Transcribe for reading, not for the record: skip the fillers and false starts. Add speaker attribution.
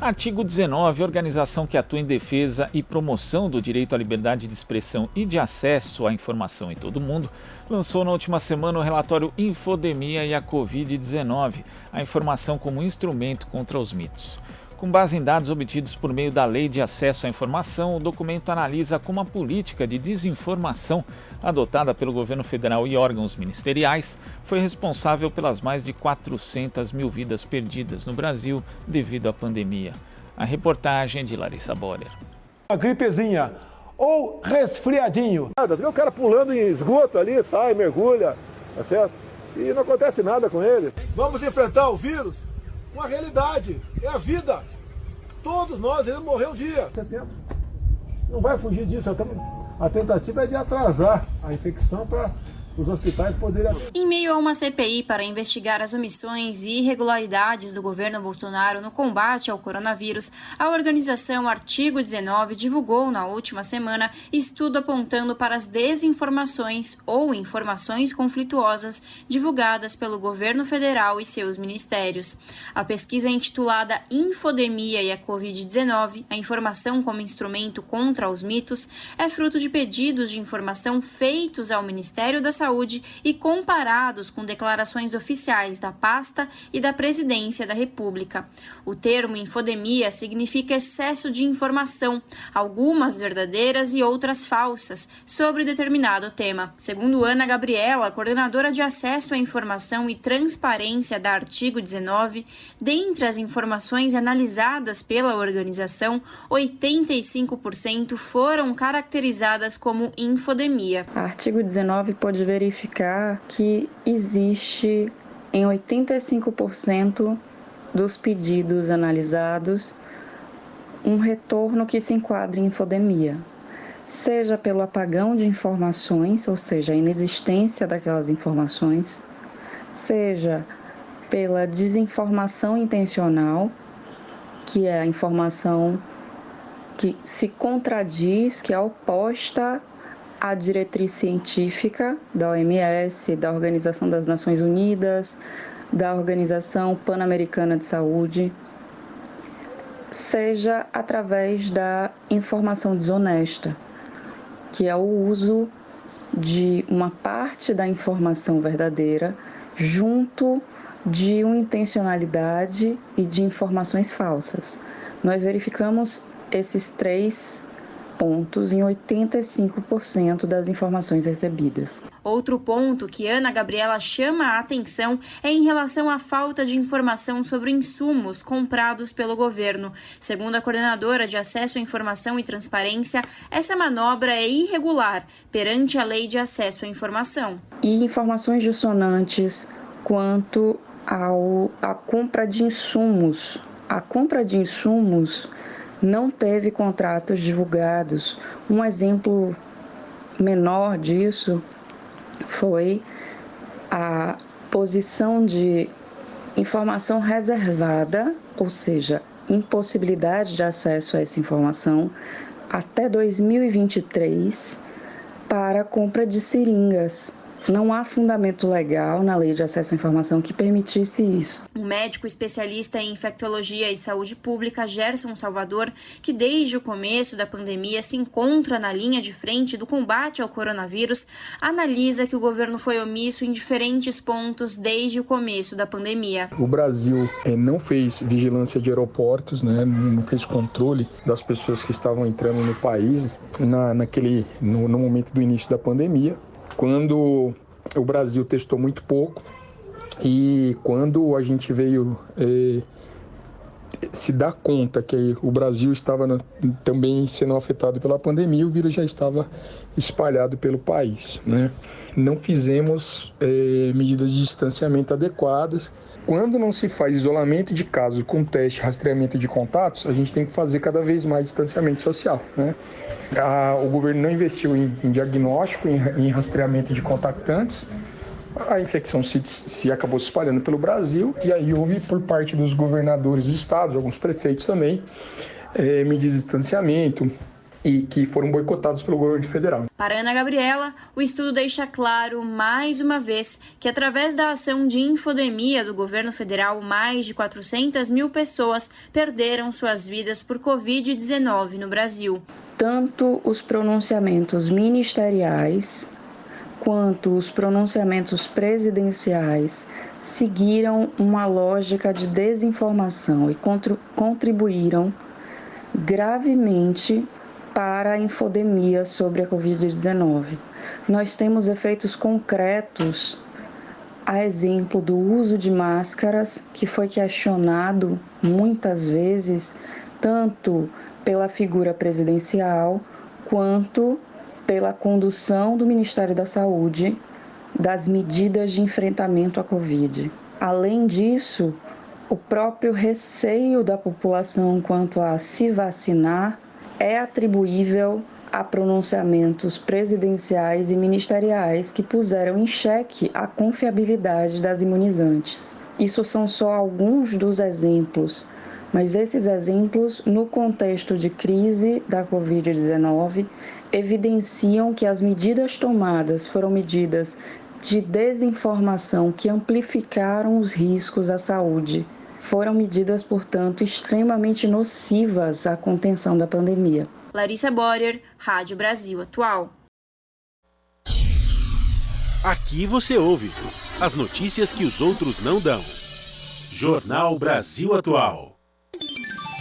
Speaker 1: Artigo 19, organização que atua em defesa e promoção do direito à liberdade de expressão e de acesso à informação em todo o mundo, lançou na última semana o relatório Infodemia e a Covid-19, a informação como instrumento contra os mitos. Com base em dados obtidos por meio da Lei de Acesso à Informação, o documento analisa como a política de desinformação adotada pelo governo federal e órgãos ministeriais foi responsável pelas mais de 400 mil vidas perdidas no Brasil devido à pandemia. A reportagem de Larissa Borer.
Speaker 2: Uma gripezinha ou resfriadinho. Vê o cara pulando em esgoto ali, sai, mergulha, tá certo? E não acontece nada com ele. Vamos enfrentar o vírus? Uma realidade, é a vida. Todos nós iremos morrer um dia. Não vai fugir disso. A tentativa é de atrasar a infecção para os hospitais poderem...
Speaker 3: Em meio a uma CPI para investigar as omissões e irregularidades do governo Bolsonaro no combate ao coronavírus, a organização Artigo 19 divulgou na última semana estudo apontando para as desinformações ou informações conflituosas divulgadas pelo governo federal e seus ministérios. A pesquisa intitulada Infodemia e a Covid-19, a informação como instrumento contra os mitos, é fruto de pedidos de informação feitos ao Ministério da Saúde e comparados com declarações oficiais da pasta e da Presidência da República. O termo infodemia significa excesso de informação, algumas verdadeiras e outras falsas, sobre determinado tema. Segundo Ana Gabriela, coordenadora de acesso à informação e transparência da Artigo 19, dentre as informações analisadas pela organização, 85% foram caracterizadas como infodemia.
Speaker 4: A Artigo 19 pode verificar que existe em 85% dos pedidos analisados um retorno que se enquadra em infodemia, seja pelo apagão de informações, ou seja, a inexistência daquelas informações, seja pela desinformação intencional, que é a informação que se contradiz, que é oposta à diretriz científica da OMS, da Organização das Nações Unidas, da Organização Pan-Americana de Saúde, seja através da informação desonesta, que é o uso de uma parte da informação verdadeira junto de uma intencionalidade e de informações falsas. Nós verificamos esses três pontos em 85% das informações recebidas.
Speaker 3: Outro ponto que Ana Gabriela chama a atenção é em relação à falta de informação sobre insumos comprados pelo governo. Segundo a coordenadora de Acesso à Informação e Transparência, essa manobra é irregular perante a Lei de Acesso à Informação.
Speaker 4: E informações dissonantes quanto à compra de insumos. A compra de insumos não teve contratos divulgados. Um exemplo menor disso foi a posição de informação reservada, ou seja, impossibilidade de acesso a essa informação até 2023 para a compra de seringas. Não há fundamento legal na Lei de Acesso à Informação que permitisse isso.
Speaker 3: O médico especialista em infectologia e saúde pública, Gerson Salvador, que desde o começo da pandemia se encontra na linha de frente do combate ao coronavírus, analisa que o governo foi omisso em diferentes pontos desde o começo da pandemia.
Speaker 5: O Brasil não fez vigilância de aeroportos, não fez controle das pessoas que estavam entrando no país no momento do início da pandemia. Quando o Brasil testou muito pouco e quando a gente veio se dar conta que o Brasil estava também sendo afetado pela pandemia, o vírus já estava espalhado pelo país, Não fizemos medidas de distanciamento adequadas. Quando não se faz isolamento de casos com teste, rastreamento de contatos, a gente tem que fazer cada vez mais distanciamento social, O governo não investiu em diagnóstico, em rastreamento de contactantes. A infecção se acabou se espalhando pelo Brasil e aí houve por parte dos governadores dos estados, alguns prefeitos também, medidas de distanciamento, e que foram boicotados pelo governo federal.
Speaker 3: Para Ana Gabriela, o estudo deixa claro, mais uma vez, que através da ação de infodemia do governo federal, mais de 400 mil pessoas perderam suas vidas por Covid-19 no Brasil.
Speaker 4: Tanto os pronunciamentos ministeriais quanto os pronunciamentos presidenciais seguiram uma lógica de desinformação e contribuíram gravemente para a infodemia sobre a Covid-19. Nós temos efeitos concretos, a exemplo do uso de máscaras, que foi questionado muitas vezes, tanto pela figura presidencial, quanto pela condução do Ministério da Saúde das medidas de enfrentamento à Covid. Além disso, o próprio receio da população quanto a se vacinar é atribuível a pronunciamentos presidenciais e ministeriais que puseram em xeque a confiabilidade das imunizantes. Isso são só alguns dos exemplos, mas esses exemplos, no contexto de crise da Covid-19, evidenciam que as medidas tomadas foram medidas de desinformação que amplificaram os riscos à saúde. Foram medidas, portanto, extremamente nocivas à contenção da pandemia.
Speaker 3: Larissa Borer, Rádio Brasil Atual.
Speaker 6: Aqui você ouve as notícias que os outros não dão. Jornal Brasil Atual.